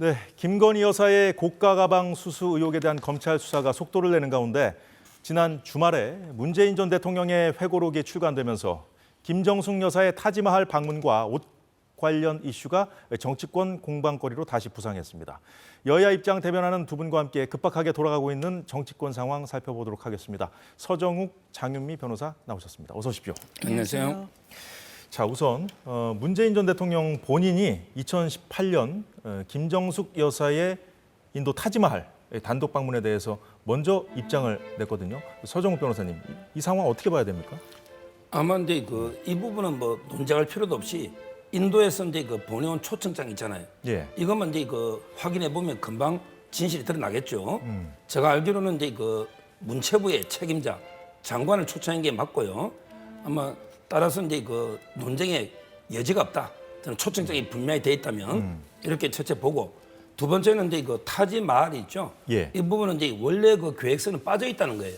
네, 김건희 여사의 고가 가방 수수 의혹에 대한 검찰 수사가 속도를 내는 가운데 지난 주말에 문재인 전 대통령의 회고록이 출간되면서 김정숙 여사의 타지마할 방문과 옷 관련 이슈가 정치권 공방거리로 다시 부상했습니다. 여야 입장 대변하는 두 분과 함께 급박하게 돌아가고 있는 정치권 상황 살펴보도록 하겠습니다. 서정욱, 장윤미 변호사 나오셨습니다. 어서 오십시오. 안녕하세요. 자, 우선 문재인 전 대통령 본인이 2018년 김정숙 여사의 인도 타지마할 단독 방문에 대해서 먼저 입장을 냈거든요. 서정욱 변호사님, 이 상황 어떻게 봐야 됩니까? 아마 이제 이 부분은 뭐 논쟁할 필요도 없이 인도에서 이제 보내온 초청장 있잖아요. 예. 이것만 이제 확인해 보면 금방 진실이 드러나겠죠. 제가 알기로는 이제 문체부의 책임자 장관을 초청한 게 맞고요. 아마 따라서 이제 논쟁의 여지가 없다. 저는 초청장이 분명히 돼 있다면 이렇게 첫째 보고, 두 번째는 이제 타지 마할이 있죠. 예. 이 부분은 이제 원래 계획서는 빠져 있다는 거예요.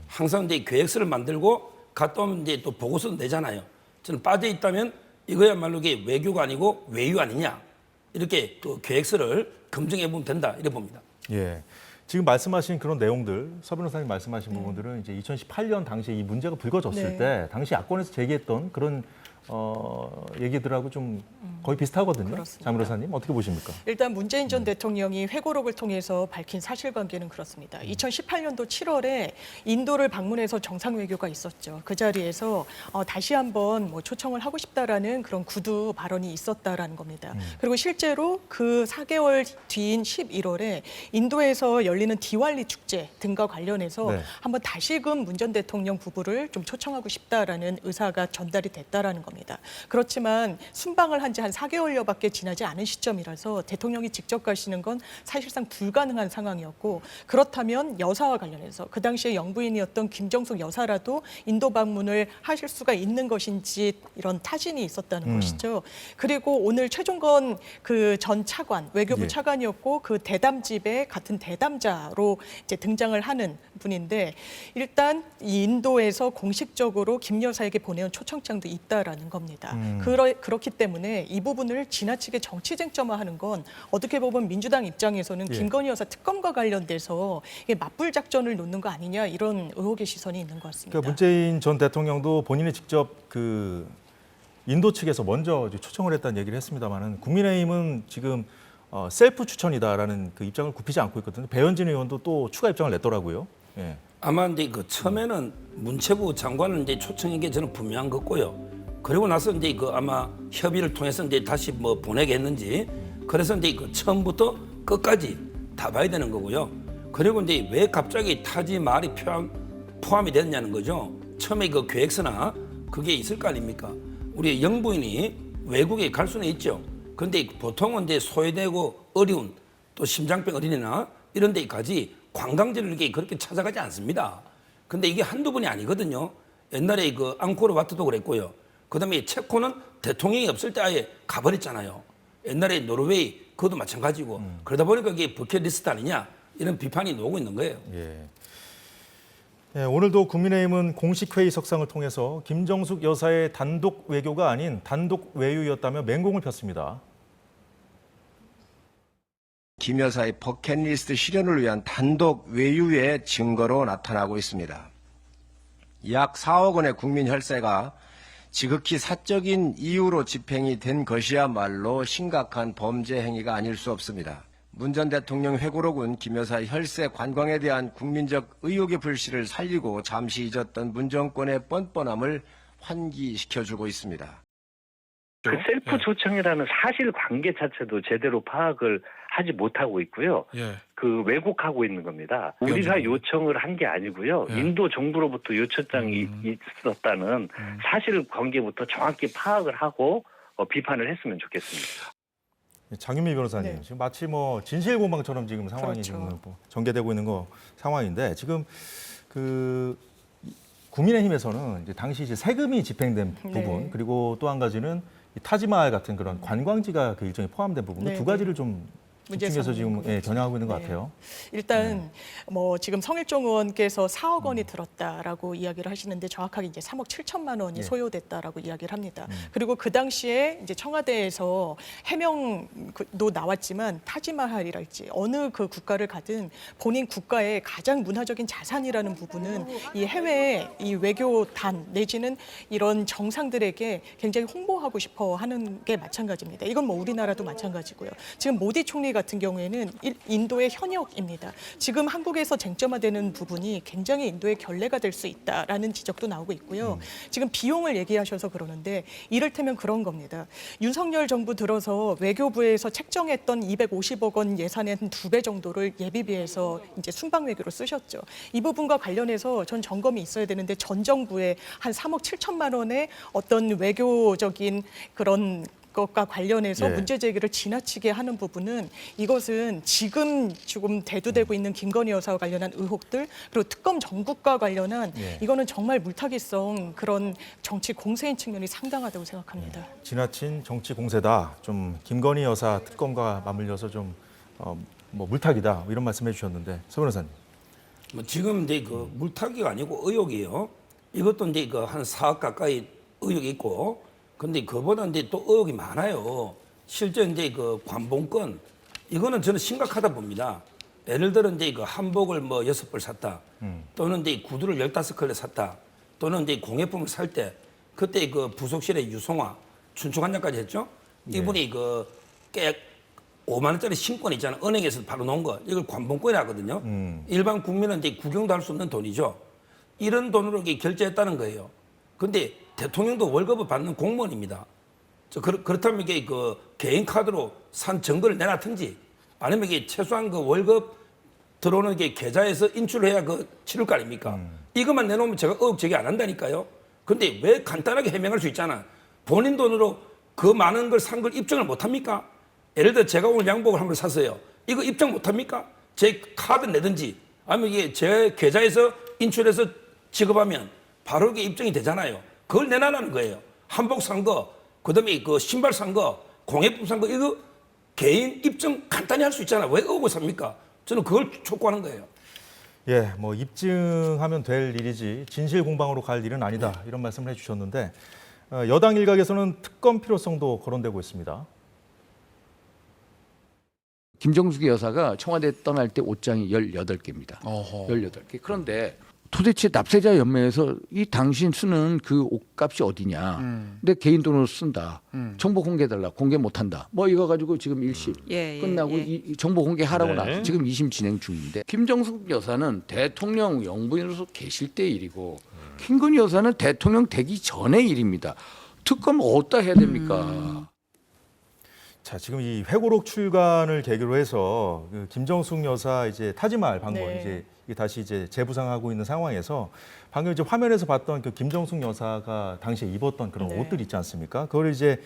항상 이제 계획서를 만들고 갔다 오면 이제 또 보고서 내잖아요. 저는 빠져 있다면 이거야말로 이게 외교가 아니고 외유 아니냐, 이렇게 계획서를 검증해 보면 된다, 이렇게 봅니다. 예. 지금 말씀하신 그런 내용들, 서 변호사님 말씀하신 부분들은 이제 2018년 당시에 이 문제가 불거졌을 때 당시 야권에서 제기했던 그런 얘기들하고 좀 거의 비슷하거든요. 그렇습니다. 장 변호사님 어떻게 보십니까? 일단 문재인 전 대통령이 회고록을 통해서 밝힌 사실관계는 그렇습니다. 2018년도 7월에 인도를 방문해서 정상외교가 있었죠. 그 자리에서 다시 한번 초청을 하고 싶다라는 그런 구두 발언이 있었다라는 겁니다. 그리고 실제로 그 4개월 뒤인 11월에 인도에서 열리는 디왈리 축제 등과 관련해서 네. 한번 다시금 문 전 대통령 부부를 좀 초청하고 싶다라는 의사가 전달이 됐다라는 겁니다. 그렇지만 순방을 한 지 한 4개월여밖에 지나지 않은 시점이라서 대통령이 직접 가시는 건 사실상 불가능한 상황이었고, 그렇다면 여사와 관련해서 그 당시에 영부인이었던 김정숙 여사라도 인도 방문을 하실 수가 있는 것인지 이런 타진이 있었다는 것이죠. 그리고 오늘 최종건 그 전 차관, 외교부 예. 차관이었고 그 대담집의 같은 대담자로 이제 등장을 하는 분인데, 일단 이 인도에서 공식적으로 김 여사에게 보내온 초청장도 있다라는 겁니다. 그렇기 때문에 이 부분을 지나치게 정치 쟁점화하는 건 어떻게 보면 민주당 입장에서는 예. 김건희 여사 특검과 관련돼서 이게 맞불 작전을 놓는 거 아니냐, 이런 의혹의 시선이 있는 것 같습니다. 그러니까 문재인 전 대통령도 본인이 직접 그 인도 측에서 먼저 초청을 했다는 얘기를 했습니다만은 국민의힘은 지금 셀프 추천이다라는 그 입장을 굽히지 않고 있거든요. 배현진 의원도 또 추가 입장을 냈더라고요. 예. 아마 이제 처음에는 문체부 장관을 이제 초청한 게 저는 분명한 것 같고요. 그리고 나서 이제 아마 협의를 통해서 이제 다시 보내겠는지, 그래서 이제 처음부터 끝까지 다 봐야 되는 거고요. 그리고 이제 왜 갑자기 타지 말이 포함이 됐냐는 거죠. 처음에 계획서나 그게 있을 거 아닙니까? 우리 영부인이 외국에 갈 수는 있죠. 그런데 보통은 이제 소외되고 어려운 또 심장병 어린이나 이런 데까지 관광지를 이렇게 그렇게 찾아가지 않습니다. 근데 이게 한두 번이 아니거든요. 옛날에 앙코르와트도 그랬고요. 그다음에 체코는 대통령이 없을 때 아예 가버렸잖아요. 옛날에 노르웨이 그것도 마찬가지고. 그러다 보니까 이게 버킷리스트 아니냐, 이런 비판이 나오고 있는 거예요. 예. 예, 오늘도 국민의힘은 공식 회의 석상을 통해서 김정숙 여사의 단독 외교가 아닌 단독 외유였다며 맹공을 폈습니다. 김 여사의 버킷리스트 실현을 위한 단독 외유의 증거로 나타나고 있습니다. 약 4억 원의 국민 혈세가 지극히 사적인 이유로 집행이 된 것이야말로 심각한 범죄 행위가 아닐 수 없습니다. 문 전 대통령 회고록은 김 여사의 혈세 관광에 대한 국민적 의혹의 불씨를 살리고 잠시 잊었던 문 정권의 뻔뻔함을 환기시켜주고 있습니다. 그 셀프 초청이라는 사실 관계 자체도 제대로 파악을 하지 못하고 있고요. 예. 그 왜곡하고 있는 겁니다. 우리가 요청을 한 게 아니고요. 예. 인도 정부로부터 요청장이 있었다는 사실 관계부터 정확히 파악을 하고 비판을 했으면 좋겠습니다. 장윤미 변호사님, 네. 지금 마치 진실 공방처럼 지금 상황이 그렇죠. 지금 전개되고 있는 상황인데, 지금 그 국민의힘에서는 이제 당시 세금이 집행된 부분, 네. 그리고 또 한 가지는 이 타지마할 같은 그런 관광지가 그 일정에 포함된 부분, 네, 두 가지를 좀 집중해서 지금 겨냥하고 있는 것 같아요. 일단 뭐 지금 성일종 의원께서 4억 원이 들었다라고 이야기를 하시는데 정확하게 이제 3억 7천만 원이 소요됐다라고 이야기를 합니다. 그리고 그 당시에 이제 청와대에서 해명도 나왔지만 타지마할이랄지 어느 그 국가를 가든 본인 국가의 가장 문화적인 자산이라는 부분은 이 해외 이 외교단 내지는 이런 정상들에게 굉장히 홍보하고 싶어 하는 게 마찬가지입니다. 이건 뭐 우리나라도 마찬가지고요. 지금 모디 총리 같은 경우에는 인도의 현역입니다. 지금 한국에서 쟁점화되는 부분이 굉장히 인도의 결례가 될 수 있다라는 지적도 나오고 있고요. 지금 비용을 얘기하셔서 그러는데 이를테면 그런 겁니다. 윤석열 정부 들어서 외교부에서 책정했던 250억 원 예산의 한 2배 정도를 예비비에서 이제 순방 외교로 쓰셨죠. 이 부분과 관련해서 전 점검이 있어야 되는데 전 정부에 한 3억 7천만 원의 어떤 외교적인 그런 것과 관련해서 문제 제기를 지나치게 하는 부분은 이것은 지금 조금 대두되고 있는 김건희 여사와 관련한 의혹들 그리고 특검 전국과 관련한 이거는 정말 물타기성 그런 정치 공세인 측면이 상당하다고 생각합니다. 지나친 정치 공세다. 좀 김건희 여사 특검과 맞물려서 좀 뭐 물타기다 이런 말씀해 주셨는데 서 변호사님. 뭐 지금 이제 그 물타기가 아니고 의혹이에요. 이것도 이제 그 한 4억 가까이 의혹이 있고, 근데 그보다 이제 또 의혹이 많아요. 실제 이제 그 관봉권 이거는 저는 심각하다 봅니다. 예를 들어 이제 그 한복을 뭐 6벌 샀다, 또는 이제 구두를 15컬레 샀다, 또는 이제 공예품을 살 때 그때 그 부속실의 유송화 춘추관장까지 했죠. 이분이 그 꽤 5만 원짜리 신권 있잖아요. 은행에서 바로 놓은 거. 이걸 관봉권이라 하거든요. 일반 국민은 이제 구경도 할 수 없는 돈이죠. 이런 돈으로 이렇게 결제했다는 거예요. 근데 대통령도 월급을 받는 공무원입니다. 그렇다면 이게 그 개인 카드로 산 증거를 내놨든지 아니면 이게 최소한 그 월급 들어오는 게 계좌에서 인출을 해야 그 치를 거 아닙니까? 이것만 내놓으면 제가 의혹 제기 안 한다니까요. 근데 왜 간단하게 해명할 수 있잖아. 본인 돈으로 그 많은 걸 산 걸 입증을 못 합니까? 예를 들어 제가 오늘 양복을 한 벌 샀어요. 이거 입증 못 합니까? 제 카드 내든지 아니면 이게 제 계좌에서 인출해서 지급하면 바로 이게 입증이 되잖아요. 그걸 내놔라는 거예요. 한복 산 거, 그다음에 그 신발 산 거, 공예품 산 거 이거 개인 입증 간단히 할 수 있잖아요. 왜 의혹을 삽니까? 저는 그걸 촉구하는 거예요. 예, 뭐 입증하면 될 일이지 진실 공방으로 갈 일은 아니다 이런 말씀을 해주셨는데 여당 일각에서는 특검 필요성도 거론되고 있습니다. 김정숙 여사가 청와대 떠날 때 옷장이 18개입니다. 18개. 그런데 도대체 납세자 연맹에서 이 당신 쓰는 그 옷값이 어디냐. 내 개인 돈으로 쓴다. 정보 공개해달라. 공개 못한다. 뭐 이거 가지고 지금 1심 끝나고 이 정보 공개하라고 나서 지금 2심 진행 중인데 김정숙 여사는 대통령 영부인으로서 계실 때 일이고 김건희 여사는 대통령 되기 전의 일입니다. 특검 어디다 해야 됩니까? 자, 지금 이 회고록 출간을 계기로 해서 그 김정숙 여사 이제 타지마할 방문 이제 다시 이제 재부상하고 있는 상황에서 방금 이제 화면에서 봤던 그 김정숙 여사가 당시에 입었던 그런 옷들 있지 않습니까? 그걸 이제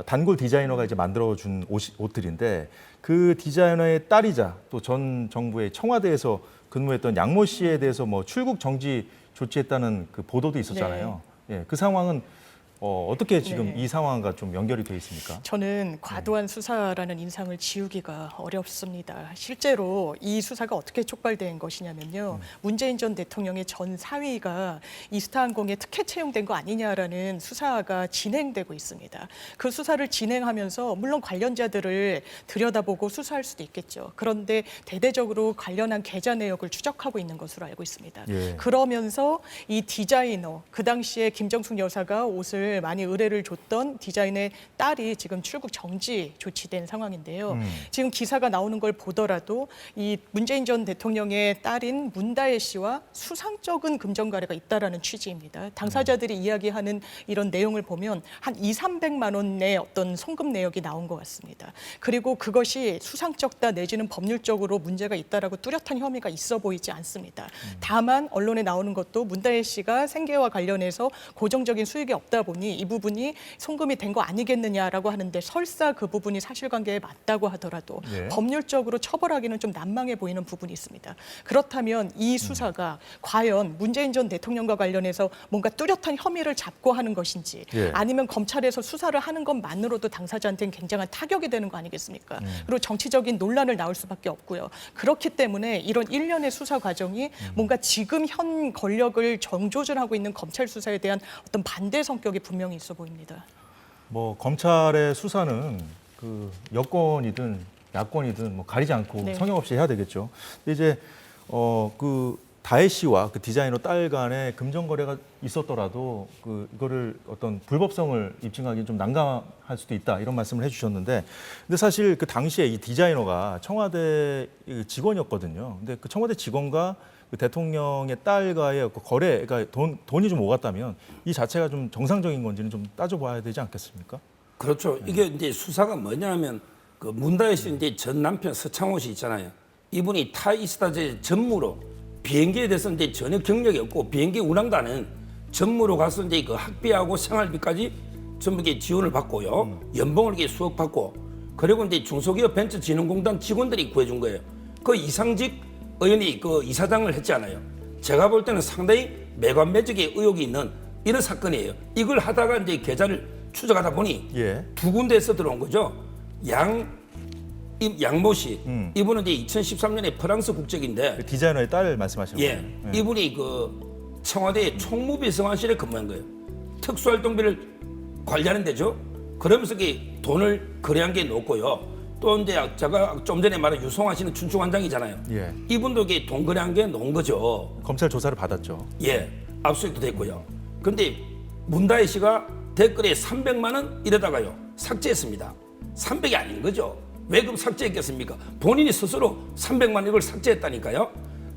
단골 디자이너가 이제 만들어준 옷들인데 그 디자이너의 딸이자 또 전 정부의 청와대에서 근무했던 양모 씨에 대해서 뭐 출국 정지 조치했다는 그 보도도 있었잖아요. 예, 그 상황은 어떻게 지금 이 상황과 좀 연결이 돼 있습니까? 저는 과도한 수사라는 인상을 지우기가 어렵습니다. 실제로 이 수사가 어떻게 촉발된 것이냐면요. 문재인 전 대통령의 전 사위가 이스타항공에 특혜 채용된 거 아니냐라는 수사가 진행되고 있습니다. 그 수사를 진행하면서 물론 관련자들을 들여다보고 수사할 수도 있겠죠. 그런데 대대적으로 관련한 계좌 내역을 추적하고 있는 것으로 알고 있습니다. 그러면서 이 디자이너, 그 당시에 김정숙 여사가 옷을 많이 의뢰를 줬던 디자인의 딸이 지금 출국 정지 조치된 상황인데요. 지금 기사가 나오는 걸 보더라도 이 문재인 전 대통령의 딸인 문다혜 씨와 수상적인 금전 거래가 있다라는 취지입니다. 당사자들이 이야기하는 이런 내용을 보면 한 200~300만 원의 어떤 송금 내역이 나온 것 같습니다. 그리고 그것이 수상적다 내지는 법률적으로 문제가 있다라고 뚜렷한 혐의가 있어 보이지 않습니다. 다만 언론에 나오는 것도 문다혜 씨가 생계와 관련해서 고정적인 수익이 없다 보니 보니 이 부분이 송금이 된 거 아니겠느냐라고 하는데 설사 그 부분이 사실관계에 맞다고 하더라도 예. 법률적으로 처벌하기는 좀 난망해 보이는 부분이 있습니다. 그렇다면 이 수사가 과연 문재인 전 대통령과 관련해서 뭔가 뚜렷한 혐의를 잡고 하는 것인지 예. 아니면 검찰에서 수사를 하는 것만으로도 당사자한테는 굉장한 타격이 되는 거 아니겠습니까? 그리고 정치적인 논란을 낳을 수밖에 없고요. 그렇기 때문에 이런 일련의 수사 과정이 뭔가 지금 현 권력을 정조준하고 있는 검찰 수사에 대한 어떤 반대 성격이 분명히 있어 보입니다. 뭐 검찰의 수사는 그 여권이든 야권이든 뭐 가리지 않고 네. 성역 없이 해야 되겠죠. 근데 이제 그 다혜 씨와 그 디자이너 딸 간에 금전 거래가 있었더라도 그 이거를 어떤 불법성을 입증하기 좀 난감할 수도 있다 이런 말씀을 해주셨는데, 근데 사실 그 당시에 이 디자이너가 청와대 직원이었거든요. 근데 그 청와대 직원과 그 대통령의 딸과의 그 거래가 돈이 좀 오갔다면 이 자체가 좀 정상적인 건지는 좀 따져봐야 되지 않겠습니까? 그렇죠. 이게 이제 수사가 뭐냐면 그 문다혜 씨 이제 전 남편 서창호 씨 있잖아요. 이분이 타이스타제 전무로 비행기에 대해서 이제 전혀 경력이 없고 비행기 운항도 안 하는 전무로 가서 이제 그 학비하고 생활비까지 전부 이게 지원을 받고요. 연봉을 이게 수억 받고 그리고 이제 중소기업 벤처진흥공단 직원들이 구해준 거예요. 그 이상직 의원이 그 이사장을 했잖아요. 제가 볼 때는 상당히 매관매직의 의혹이 있는 이런 사건이에요. 이걸 하다가 이제 계좌를 추적하다 보니 예. 두 군데에서 들어온 거죠. 양모 씨, 이분은 이제 2013년에 프랑스 국적인데, 그 디자이너의 딸 말씀하시는 예, 거예요? 이분이 그 청와대 총무비서관실에 근무한 거예요. 특수활동비를 관리하는 데죠. 그러면서 그 돈을 거래한 게 높고요. 또 이제 제가 좀 전에 말한 유성환 씨는 춘추관장이잖아요. 예. 이분도 이게 돈 거래한 게 놓은 거죠. 검찰 조사를 받았죠. 예, 압수수색도 됐고요. 그런데 문다혜 씨가 댓글에 300만 원 이러다가요 삭제했습니다. 300이 아닌 거죠. 왜 그럼 삭제했겠습니까? 본인이 스스로 300만 원 이걸 삭제했다니까요.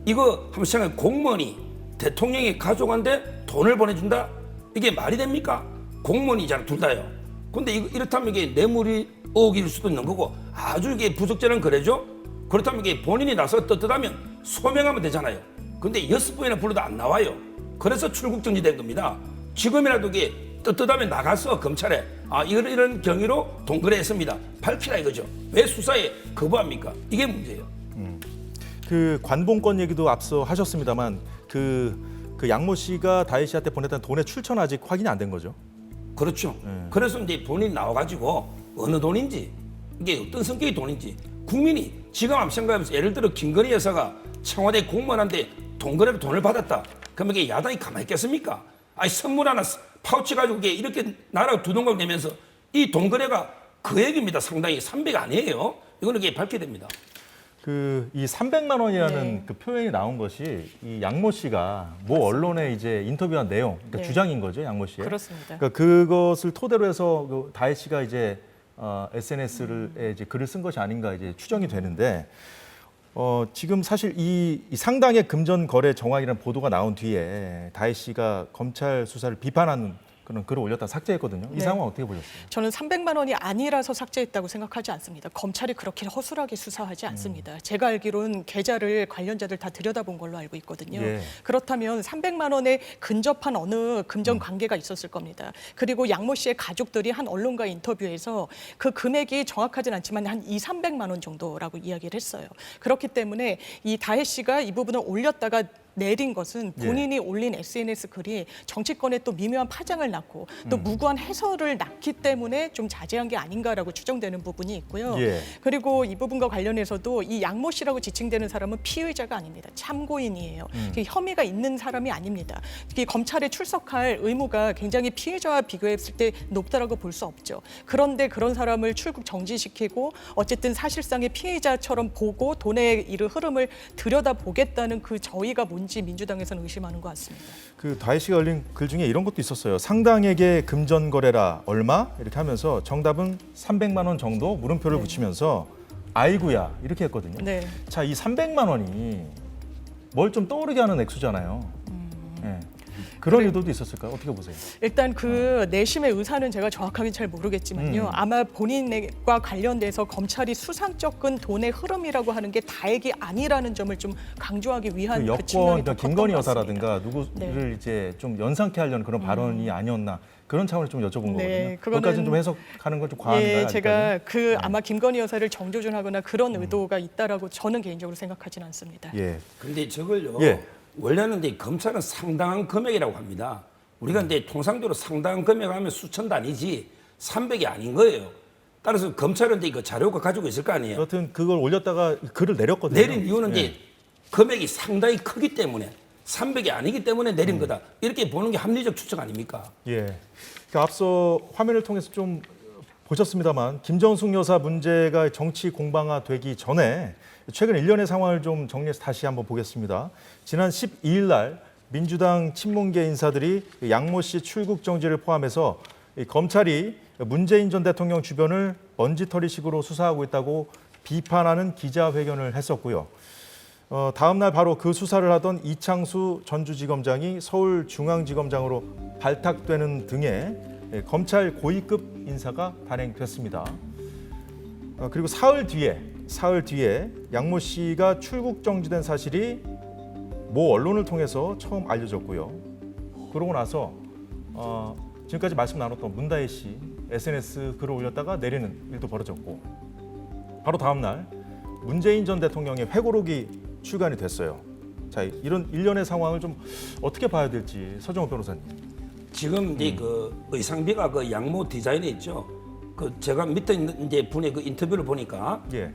이거 한번 생각해. 공무원이 대통령이 가족한테 돈을 보내준다? 이게 말이 됩니까? 공무원이잖아, 둘 다요. 근데 이렇다면 이게 뇌물이 의혹일 수도 있는 거고 아주 이게 부적절한 거래죠. 그렇다면 이게 본인이 나서 떳떳하면 소명하면 되잖아요. 근데 6번이나 불러도 안 나와요. 그래서 출국 정지된 겁니다. 지금이라도 이게 떳떳하면 나가서 검찰에 이런 경위로 돈 거래했습니다. 밝히라 이거죠. 왜 수사에 거부합니까? 이게 문제예요. 그 관봉권 얘기도 앞서 하셨습니다만 그 양모 씨가 다혜 씨한테 보냈던 돈의 출처는 아직 확인이 안 된 거죠. 그렇죠. 그래서 이제 본인이 나와가지고 어느 돈인지 이게 어떤 성격의 돈인지 국민이 지금 한번 생각하면서 예를 들어 김건희 여사가 청와대 공무원한테 돈 거래로 돈을 받았다. 그러면 이게 야당이 가만히 있겠습니까? 아니 선물 하나 파우치 가지고 이렇게 나라가 두동강 내면서 이 돈 거래가 그 얘기입니다. 상당히 300 아니에요. 이거는 이게 밝혀야 됩니다. 그 이 300만 원이라는 네. 그 표현이 나온 것이 이 양모 씨가 모 언론에 이제 인터뷰한 내용, 그러니까 네. 주장인 거죠, 양모 씨의. 그렇습니다. 그러니까 그것을 토대로 해서 그 다혜 씨가 이제 SNS에 이제 글을 쓴 것이 아닌가 이제 추정이 되는데, 지금 사실 이 상당의 금전 거래 정황이라는 보도가 나온 뒤에 다혜 씨가 검찰 수사를 비판하는 그런 글을 올렸다 삭제했거든요. 이 네. 상황 어떻게 보셨어요? 저는 300만 원이 아니라서 삭제했다고 생각하지 않습니다. 검찰이 그렇게 허술하게 수사하지 않습니다. 제가 알기로는 계좌를 관련자들 다 들여다본 걸로 알고 있거든요. 예. 그렇다면 300만 원에 근접한 어느 금전 관계가 있었을 겁니다. 그리고 양모 씨의 가족들이 한 언론과 인터뷰에서 그 금액이 정확하진 않지만 한 200~300만 원 정도라고 이야기를 했어요. 그렇기 때문에 이 다혜 씨가 이 부분을 올렸다가 내린 것은 본인이 올린 SNS 글이 정치권에 또 미묘한 파장을 낳고 또 무고한 해설을 낳기 때문에 좀 자제한 게 아닌가라고 추정되는 부분이 있고요. 예. 그리고 이 부분과 관련해서도 이 양모 씨라고 지칭되는 사람은 피의자가 아닙니다. 참고인이에요. 혐의가 있는 사람이 아닙니다. 이 검찰에 출석할 의무가 굉장히 피의자와 비교했을 때 높다라고 볼 수 없죠. 그런데 그런 사람을 출국 정지시키고 어쨌든 사실상의 피의자처럼 보고 돈의 흐름을 들여다보겠다는 그 저희가 뭔지 민주당에서는 의심하는 것 같습니다. 그 다혜 씨가 올린 글 중에 이런 것도 있었어요. 상당에게 금전 거래라 얼마? 이렇게 하면서 정답은 300만 원 정도 물음표를 붙이면서 아이고야 이렇게 했거든요. 네. 자, 이 300만 원이 뭘 좀 떠오르게 하는 액수잖아요. 네. 그런 의도도 있었을까요? 어떻게 보세요? 일단 그 내심의 의사는 제가 정확하게 잘 모르겠지만요. 아마 본인과 관련돼서 검찰이 수상 적은 돈의 흐름이라고 하는 게 다액이 아니라는 점을 좀 강조하기 위한 그 그 측면이 여권, 더 그러니까 김건희 컸던 것 같습니다. 여사라든가 누구를 이제 좀 연상케 하려는 그런 발언이 아니었나 그런 차원을 좀 여쭤본 거거든요. 그거는- 그것까지는 좀 해석하는 건 좀 과한가요? 아직까지는? 제가 아마 김건희 여사를 정조준하거나 그런 의도가 있다라고 저는 개인적으로 생각하진 않습니다. 예. 근데 저걸요. 예. 원래는 이제 검찰은 상당한 금액이라고 합니다. 우리가 이제 통상적으로 상당한 금액 하면 수천 단위지 300이 아닌 거예요. 따라서 검찰은 이제 그 자료가 가지고 있을 거 아니에요. 여튼 그걸 올렸다가 글을 내렸거든요. 내린 이유는 이제 금액이 상당히 크기 때문에 300이 아니기 때문에 내린 거다. 이렇게 보는 게 합리적 추측 아닙니까? 예. 그러니까 앞서 화면을 통해서 좀 보셨습니다만 김정숙 여사 문제가 정치 공방화되기 전에 최근 일련의 상황을 좀 정리해서 다시 한번 보겠습니다. 지난 12일 날 민주당 친문계 인사들이 양모 씨 출국 정지를 포함해서 검찰이 문재인 전 대통령 주변을 먼지털이식으로 수사하고 있다고 비판하는 기자회견을 했었고요. 다음 날 바로 그 수사를 하던 이창수 전주지검장이 서울중앙지검장으로 발탁되는 등의 검찰 고위급 인사가 단행됐습니다. 그리고 사흘 뒤에 양모 씨가 출국 정지된 사실이 모 언론을 통해서 처음 알려졌고요. 그러고 나서 지금까지 말씀 나눴던 문다혜 씨 SNS 글을 올렸다가 내리는 일도 벌어졌고 바로 다음 날 문재인 전 대통령의 회고록이 출간이 됐어요. 자, 이런 일련의 상황을 좀 어떻게 봐야 될지 서정호 변호사님. 지금 이제 그 의상비가 그 양모 디자인에 있죠. 그 제가 밑에 있는 이제 분의 그 인터뷰를 보니까 예.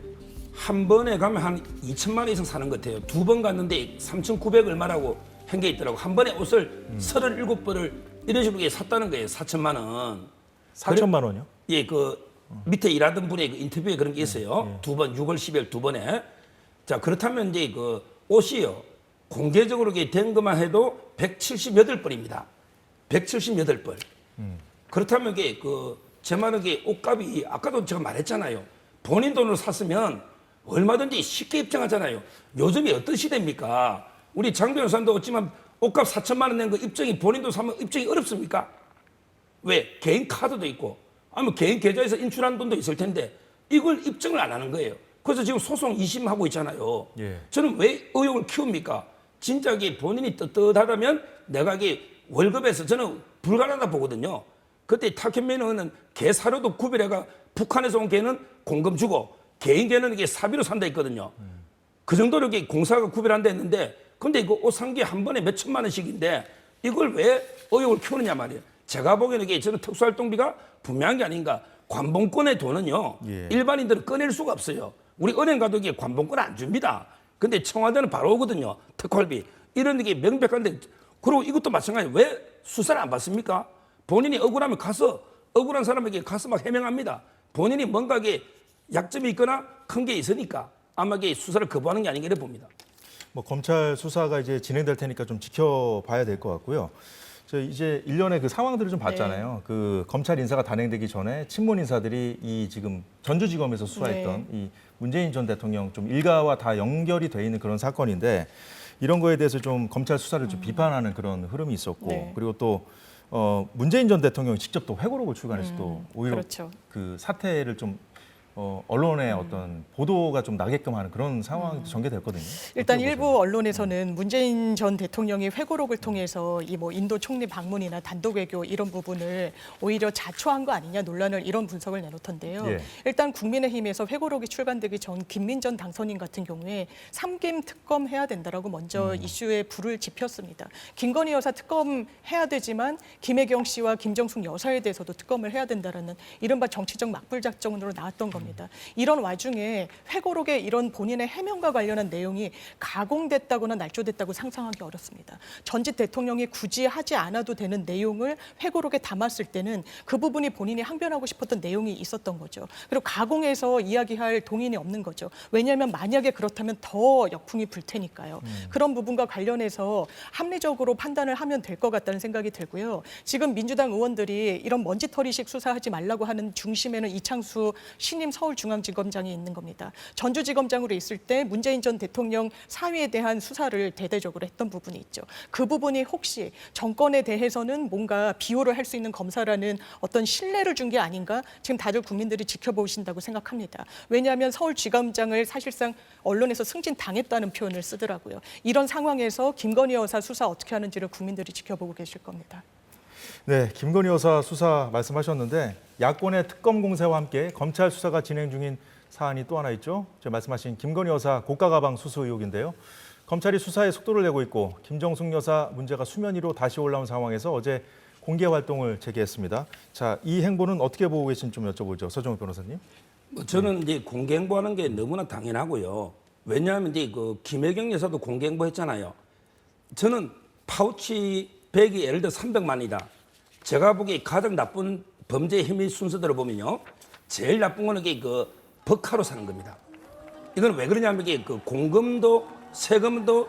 한 번에 가면 한 2천만 원 이상 사는 것 같아요. 두 번 갔는데 3,900 얼마라고 한 게 있더라고. 한 번에 옷을 37벌을 이런 식으로 샀다는 거예요. 4천만 원. 4천만 원이요? 예, 그 밑에 일하던 분의 그 인터뷰에 그런 게 있어요. 두 번, 6월, 10일 두 번에. 자, 그렇다면 이제 그 옷이요. 공개적으로 이게 된 것만 해도 178벌입니다. 178벌. 그렇다면 이게 제 말은 이게 옷값이 아까도 제가 말했잖아요. 본인 돈으로 샀으면 얼마든지 쉽게 입증하잖아요. 요즘이 어떤 시대입니까? 우리 장 변호사도 없지만 옷값 4천만 원 낸 거 입증이 본인 돈 사면 입증이 어렵습니까? 왜? 개인 카드도 있고 아니면 개인 계좌에서 인출한 돈도 있을 텐데 이걸 입증을 안 하는 거예요. 그래서 지금 소송 2심 하고 있잖아요. 예. 저는 왜 의혹을 키웁니까? 진짜 이게 본인이 떳떳하다면 내가 이게 월급에서 저는 불가능하다 보거든요. 그때 탁현민은 개 사료도 구별해가 북한에서 온 개는 공금 주고 개인 개는 이게 사비로 산다 했거든요. 그 정도로 이게 공사가 구별한다 했는데 근데 이거 옷 산 게 한 번에 몇 천만 원씩인데 이걸 왜 의혹을 키우느냐 말이에요. 제가 보기에는 이게 저는 특수활동비가 분명한 게 아닌가. 관봉권의 돈은요. 예. 일반인들은 꺼낼 수가 없어요. 우리 은행 가도 이게 관봉권 안 줍니다. 근데 청와대는 바로 오거든요. 특활비. 이런 게 명백한데 그리고 이것도 마찬가지예요. 왜 수사를 안 받습니까? 본인이 억울하면 가서 억울한 사람에게 가서 막 해명합니다. 본인이 뭔가 이게 약점이 있거나 큰 게 있으니까 아마 이게 수사를 거부하는 게 아닌가 이래 봅니다. 뭐 검찰 수사가 이제 진행될 테니까 좀 지켜봐야 될 것 같고요. 저 이제 일련의 그 상황들을 좀 봤잖아요. 그 검찰 인사가 단행되기 전에 친문 인사들이 이 지금 전주지검에서 수사했던 이 문재인 전 대통령 좀 일가와 다 연결이 돼 있는 그런 사건인데 이런 거에 대해서 좀 검찰 수사를 좀 비판하는 그런 흐름이 있었고 그리고 또 문재인 전 대통령이 직접 또 회고록을 출간해서 또 오히려 그렇죠. 그 사태를 좀 언론의 어떤 보도가 좀 나게끔 하는 그런 상황이 전개됐거든요. 일단 어떻게 일부 언론에서는 문재인 전 대통령이 회고록을 통해서 이 뭐 인도 총리 방문이나 단독 외교 이런 부분을 오히려 자초한 거 아니냐 논란을 이런 분석을 내놓던데요. 예. 일단 국민의힘에서 회고록이 출간되기 전 김민전 당선인 같은 경우에 3김 특검 해야 된다라고 먼저 이슈에 불을 지폈습니다. 김건희 여사 특검 해야 되지만 김혜경 씨와 김정숙 여사에 대해서도 특검을 해야 된다라는 이른바 정치적 막불 작전으로 나왔던 겁니다. 이런 와중에 회고록에 이런 본인의 해명과 관련한 내용이 가공됐다거나 날조됐다고 상상하기 어렵습니다. 전직 대통령이 굳이 하지 않아도 되는 내용을 회고록에 담았을 때는 그 부분이 본인이 항변하고 싶었던 내용이 있었던 거죠. 그리고 가공해서 이야기할 동인이 없는 거죠. 왜냐하면 만약에 그렇다면 더 역풍이 불 테니까요. 그런 부분과 관련해서 합리적으로 판단을 하면 될 것 같다는 생각이 들고요. 지금 민주당 의원들이 이런 먼지털이식 수사하지 말라고 하는 중심에는 이창수 신임 서울중앙지검장이 있는 겁니다. 전주지검장으로 있을 때 문재인 전 대통령 사위에 대한 수사를 대대적으로 했던 부분이 있죠. 그 부분이 혹시 정권에 대해서는 뭔가 비호를 할 수 있는 검사라는 어떤 신뢰를 준 게 아닌가 지금 다들 국민들이 지켜보신다고 생각합니다. 왜냐하면 서울지검장을 사실상 언론에서 승진당했다는 표현을 쓰더라고요. 이런 상황에서 김건희 여사 수사 어떻게 하는지를 국민들이 지켜보고 계실 겁니다. 네, 김건희 여사 수사 말씀하셨는데 야권의 특검 공세와 함께 검찰 수사가 진행 중인 사안이 또 하나 있죠. 제가 말씀하신 김건희 여사 고가 가방 수수 의혹인데요. 검찰이 수사에 속도를 내고 있고 김정숙 여사 문제가 수면 위로 다시 올라온 상황에서 어제 공개 활동을 재개했습니다. 자, 이 행보는 어떻게 보고 계신지 좀 여쭤보죠. 서정욱 변호사님. 저는 이제 공개 행보하는 게 너무나 당연하고요. 왜냐하면 이제 그 김혜경 여사도 공개 행보했잖아요. 저는 파우치 100이 예를 들어 300만이다. 제가 보기에 가장 나쁜 범죄 혐의 순서대로 보면요. 제일 나쁜 거는 이게 그 버카로 사는 겁니다. 이건 왜 그러냐면 이게 그 공금도 세금도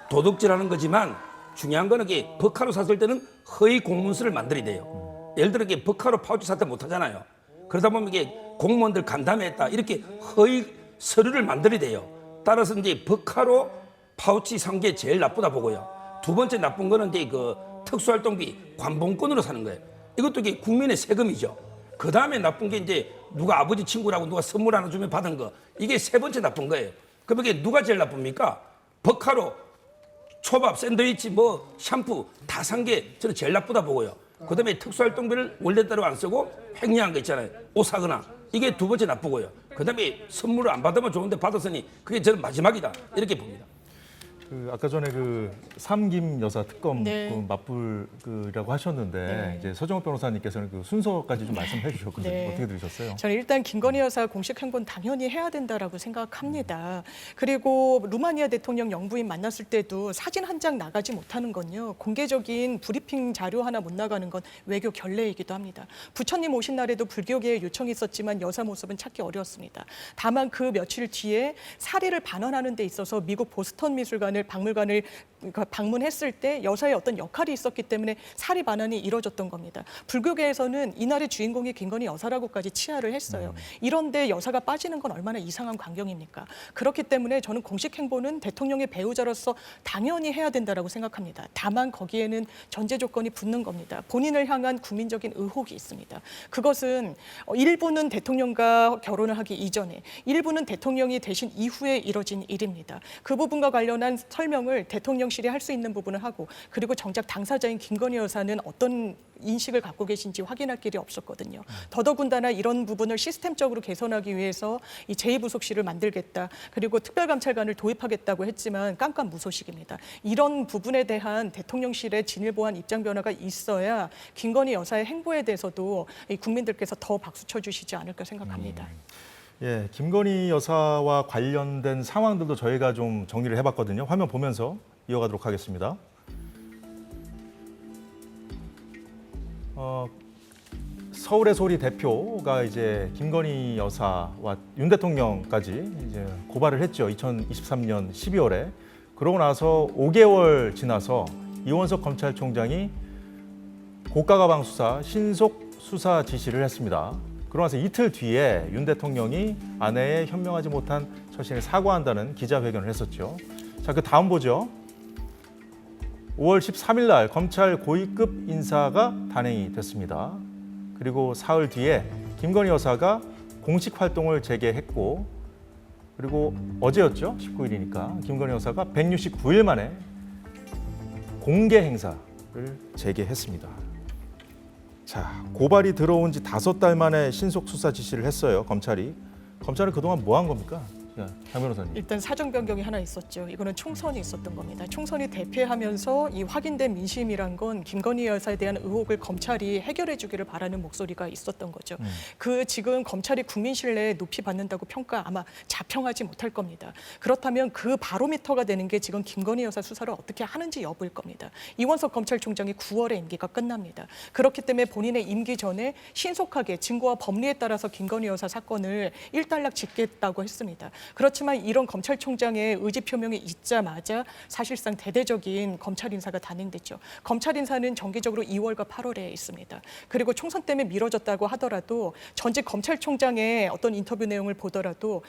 도둑질하는 거지만 중요한 거는 이게 버카로 샀을 때는 허위 공문서를 만들어야 돼요. 예를 들어 이게 버카로 파우치 샀다 못 하잖아요. 그러다 보면 이게 공무원들 간담회했다 이렇게 허위 서류를 만들어야 돼요. 따라서 이제 버카로 파우치 산 게 제일 나쁘다 보고요. 두 번째 나쁜 거는 이제 그 특수활동비 관봉권으로 사는 거예요. 이것도 이게 국민의 세금이죠. 그 다음에 나쁜 게 이제 누가 아버지 친구라고 누가 선물 하나 주면 받은 거. 이게 세 번째 나쁜 거예요. 그럼 이게 누가 제일 나쁩니까? 버카로 초밥, 샌드위치, 뭐 샴푸 다 산 게 저는 제일 나쁘다 보고요. 그 다음에 특수활동비를 원래대로 안 쓰고 횡령한 거 있잖아요. 옷 사거나. 이게 두 번째 나쁘고요. 그 다음에 선물을 안 받으면 좋은데 받았으니 그게 저는 마지막이다. 이렇게 봅니다. 아까 전에 그 삼김 여사 특검 네. 그 맞불이라고 하셨는데 네. 이제 서정욱 변호사님께서는 그 순서까지 좀 말씀해 주셨거든요. 네. 어떻게 들으셨어요? 저는 일단 김건희 여사 공식 행보는 당연히 해야 된다라고 생각합니다. 그리고 루마니아 대통령 영부인 만났을 때도 사진 한 장 나가지 못하는 건요. 공개적인 브리핑 자료 하나 못 나가는 건 외교 결례이기도 합니다. 부처님 오신 날에도 불교계에 요청이 있었지만 여사 모습은 찾기 어려웠습니다. 다만 그 며칠 뒤에 사례를 반환하는 데 있어서 미국 보스턴 박물관을 방문했을 때 여사의 어떤 역할이 있었기 때문에 사리 반환이 이뤄졌던 겁니다. 불교계에서는 이날의 주인공이 김건희 여사라고까지 치하를 했어요. 이런데 여사가 빠지는 건 얼마나 이상한 광경입니까? 그렇기 때문에 저는 공식 행보는 대통령의 배우자로서 당연히 해야 된다라고 생각합니다. 다만 거기에는 전제 조건이 붙는 겁니다. 본인을 향한 국민적인 의혹이 있습니다. 그것은 일부는 대통령과 결혼을 하기 이전에, 일부는 대통령이 되신 이후에 이뤄진 일입니다. 그 부분과 관련한 설명을 대통령실이 할 수 있는 부분을 하고, 그리고 정작 당사자인 김건희 여사는 어떤 인식을 갖고 계신지 확인할 길이 없었거든요. 더더군다나 이런 부분을 시스템적으로 개선하기 위해서 이 제2부속실을 만들겠다. 그리고 특별감찰관을 도입하겠다고 했지만 깜깜무소식입니다. 이런 부분에 대한 대통령실의 진일보한 입장 변화가 있어야 김건희 여사의 행보에 대해서도 이 국민들께서 더 박수 쳐주시지 않을까 생각합니다. 예, 김건희 여사와 관련된 상황들도 저희가 좀 정리를 해봤거든요. 화면 보면서 이어가도록 하겠습니다. 서울의 소리 대표가 이제 김건희 여사와 윤 대통령까지 이제 고발을 했죠. 2023년 12월에. 그러고 나서 5개월 지나서 이원석 검찰총장이 고가 가방 수사 신속 수사 지시를 했습니다. 그러고 나서 이틀 뒤에 윤 대통령이 아내의 현명하지 못한 처신에 사과한다는 기자회견을 했었죠. 자, 그 다음 보죠. 5월 13일 날 검찰 고위급 인사가 단행이 됐습니다. 그리고 사흘 뒤에 김건희 여사가 공식 활동을 재개했고, 그리고 어제였죠. 19일이니까 김건희 여사가 169일 만에 공개 행사를 재개했습니다. 자, 고발이 들어온 지 5달 만에 신속 수사 지시를 했어요. 검찰은 그동안 뭐 한 겁니까? 장 변호사님. 일단 사정 변경이 하나 있었죠. 이거는 총선이 있었던 겁니다. 총선이 대패하면서 이 확인된 민심이란 건 김건희 여사에 대한 의혹을 검찰이 해결해 주기를 바라는 목소리가 있었던 거죠. 그 지금 검찰이 국민 신뢰에 높이 받는다고 평가 아마 자평하지 못할 겁니다. 그렇다면 그 바로미터가 되는 게 지금 김건희 여사 수사를 어떻게 하는지 여부일 겁니다. 이원석 검찰총장이 9월에 임기가 끝납니다. 그렇기 때문에 본인의 임기 전에 신속하게 증거와 법리에 따라서 김건희 여사 사건을 일단락 짓겠다고 했습니다. 그렇지만 이런 검찰총장의 의지 표명이 있자마자 사실상 대대적인 검찰 인사가 단행됐죠. 검찰 인사는 정기적으로 2월과 8월에 있습니다. 그리고 총선 때문에 미뤄졌다고 하더라도 전직 검찰총장의 어떤 인터뷰 내용을 보더라도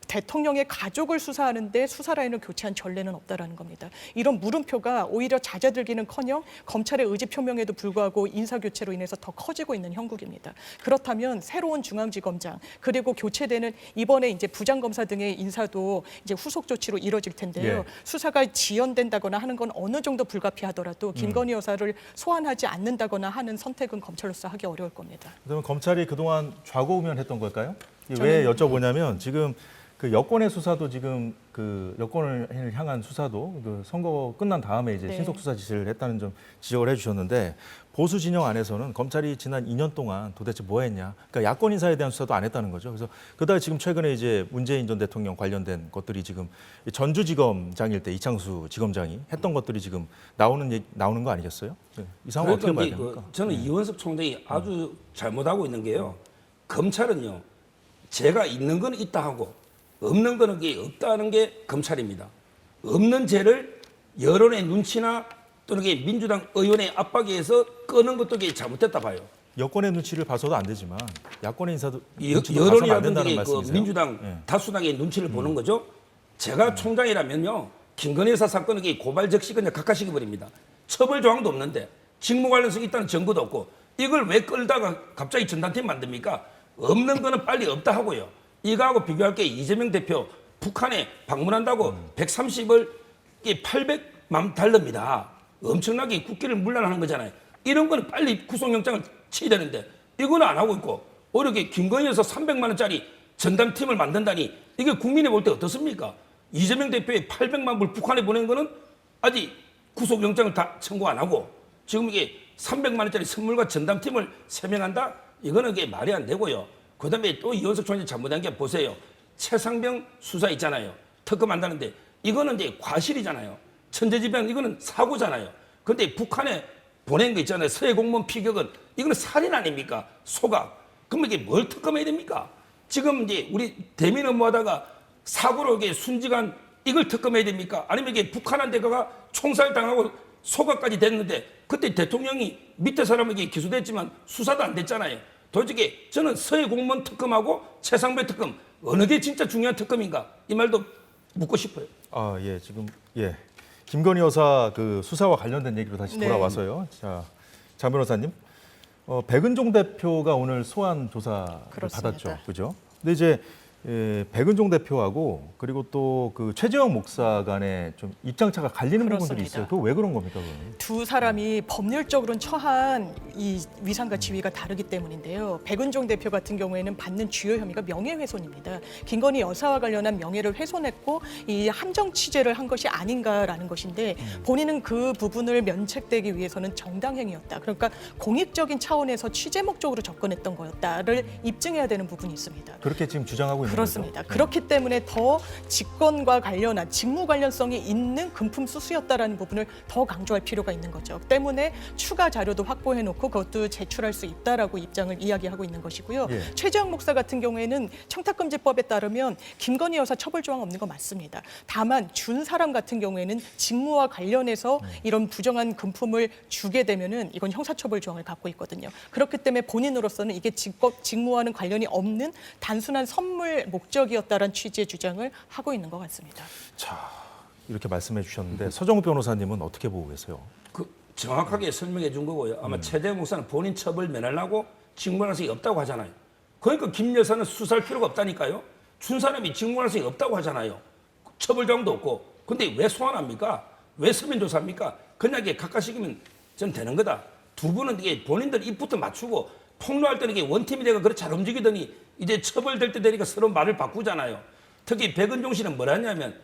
대통령의 가족을 수사하는데 수사 라인을 교체한 전례는 없다라는 겁니다. 이런 물음표가 오히려 잦아들기는커녕 검찰의 의지 표명에도 불구하고 인사 교체로 인해서 더 커지고 있는 형국입니다. 그렇다면 새로운 중앙지검장 그리고 교체되는 이번에 이제 부장검사 등의 인사도 이제 후속 조치로 이뤄질 텐데요. 예. 수사가 지연된다거나 하는 건 어느 정도 불가피하더라도 김건희 여사를 소환하지 않는다거나 하는 선택은 검찰로서 하기 어려울 겁니다. 그러면 검찰이 그동안 좌고우면했던 걸까요? 왜 여쭤보냐면 지금 그 여권의 수사도 지금 그 여권을 향한 수사도 그 선거 끝난 다음에 이제 네. 신속 수사 지시를 했다는 점 지적을 해주셨는데 보수 진영 안에서는 검찰이 지난 2년 동안 도대체 뭐 했냐? 그러니까 야권 인사에 대한 수사도 안 했다는 거죠. 그래서 그다음에 지금 최근에 이제 문재인 전 대통령 관련된 것들이 지금 전주지검장일 때 이창수 지검장이 했던 것들이 지금 나오는 거 아니겠어요? 이 상황 어떻게 봐야 됩니까? 저는 이원석 총장이 아주 잘못하고 있는 게요. 검찰은요. 죄가 있는 건 있다 하고 없는 거는 없다는 게 검찰입니다. 없는 죄를 여론의 눈치나 또는 민주당 의원의 압박에 의해서 끄는 것도 잘못됐다 봐요. 여권의 눈치를 봐서도 안 되지만 야권의 인사도 눈치도 봐서는 안 여론이라든지 된다는 그 말씀이세요? 민주당 예. 다수당의 눈치를 보는 거죠. 제가 총장이라면요. 김건희 여사 사건은 고발 적시 그냥 각하시켜 버립니다. 처벌 조항도 없는데 직무 관련성이 있다는 증거도 없고 이걸 왜 끌다가 갑자기 전담팀 만듭니까? 없는 거는 빨리 없다 하고요. 이거하고 비교할 게 이재명 대표 북한에 방문한다고 130을 800만 달러입니다. 엄청나게 국기를 물란하는 거잖아요. 이런 거는 빨리 구속영장을 치야 되는데 이거는 안 하고 있고 오히려 김건희 여사 300만 원짜리 전담팀을 만든다니 이게 국민이 볼 때 어떻습니까? 이재명 대표의 800만 불 북한에 보낸 거는 아직 구속영장을 다 청구 안 하고 지금 이게 300만 원짜리 선물과 전담팀을 세명한다? 이거는 말이 안 되고요. 그다음에 또 이원석 총장이 잘못한 게 보세요. 최상병 수사 있잖아요. 특검한다는데 이거는 과실이잖아요. 천재지변 이거는 사고잖아요. 그런데 북한에 보낸 거 있잖아요. 서해 공무원 피격은 이거는 살인 아닙니까? 소각. 그럼 이게 뭘 특검해야 됩니까? 지금 우리 대민 업무하다가 사고로 순직한 이걸 특검해야 됩니까? 아니면 북한한테 가가 총살 당하고 소각까지 됐는데 그때 대통령이 밑에 사람에게 기소됐지만 수사도 안 됐잖아요. 도저히 저는 서해 공무원 특검하고 최상배 특검 어느 게 진짜 중요한 특검인가 이 말도 묻고 싶어요. 아, 예, 지금 김건희 여사 그 수사와 관련된 얘기로 다시 네. 돌아와서요. 자, 장 변호사님, 백은종 대표가 오늘 소환 조사를 그렇습니다. 받았죠, 그죠? 근데 이제 백은종 대표하고 그리고 또 그 최재형 목사 간에 좀 입장차가 갈리는 부분들이 그렇습니다. 있어요. 그거 왜 그런 겁니까, 그건? 두 사람이 법률적으로는 처한 이 위상과 지위가 다르기 때문인데요. 백은종 대표 같은 경우에는 받는 주요 혐의가 명예훼손입니다. 김건희 여사와 관련한 명예를 훼손했고 이 함정 취재를 한 것이 아닌가라는 것인데 본인은 그 부분을 면책되기 위해서는 정당행위였다. 그러니까 공익적인 차원에서 취재 목적으로 접근했던 거였다를 입증해야 되는 부분이 있습니다. 그렇게 지금 주장하고 있는 그렇습니다. 거죠? 그렇기 때문에 더 직권과 관련한 직무 관련성이 있는 금품 수수였다라는 부분을 더 강조할 필요가 있는 거죠. 때문에 추가 자료도 확보해놓고 그것도 제출할 수 있다라고 입장을 이야기하고 있는 것이고요. 예. 최재형 목사 같은 경우에는 청탁금지법에 따르면 김건희 여사 처벌 조항 없는 거 맞습니다. 다만 준 사람 같은 경우에는 직무와 관련해서 이런 부정한 금품을 주게 되면은 이건 형사처벌 조항을 갖고 있거든요. 그렇기 때문에 본인으로서는 이게 직무와는 관련이 없는 단순한 선물 목적이었다라는 취지의 주장을 하고 있는 것 같습니다. 자, 이렇게 말씀해 주셨는데 서정우 변호사님은 어떻게 보고 계세요? 정확하게 설명해 준 거고요. 아마 최재형 목사는 본인 처벌 면하려고 직무관할성이 없다고 하잖아요. 그러니까 김 여사는 수사할 필요가 없다니까요. 준 사람이 직무관할성이 없다고 하잖아요. 처벌 조항도 없고. 근데 왜 소환합니까? 왜 서면 조사합니까? 그냥 각하시키면 전 되는 거다. 두 분은 본인들 입부터 맞추고 폭로할 때는 원팀이 되고 그렇게 잘 움직이더니 이제 처벌될 때 되니까 서로 말을 바꾸잖아요. 특히 백은종 씨는 뭐라 하냐면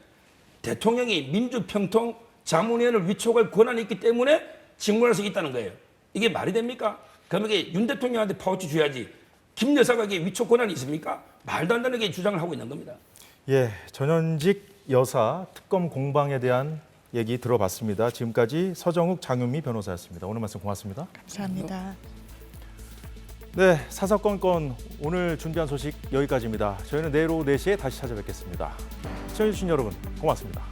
대통령이 민주평통 자문위원을 위촉할 권한이 있기 때문에 직무관할성이 있다는 거예요. 이게 말이 됩니까? 그러면 윤 대통령한테 파우치 줘야지. 김 여사가 위촉 권한이 있습니까? 말도 안 되는 주장을 하고 있는 겁니다. 예, 전현직 여사 특검 공방에 대한 얘기 들어봤습니다. 지금까지 서정욱 장윤미 변호사였습니다. 오늘 말씀 고맙습니다. 감사합니다. 네, 사사건건 오늘 준비한 소식 여기까지입니다. 저희는 내일 오후 4시에 다시 찾아뵙겠습니다. 시청해주신 여러분 고맙습니다.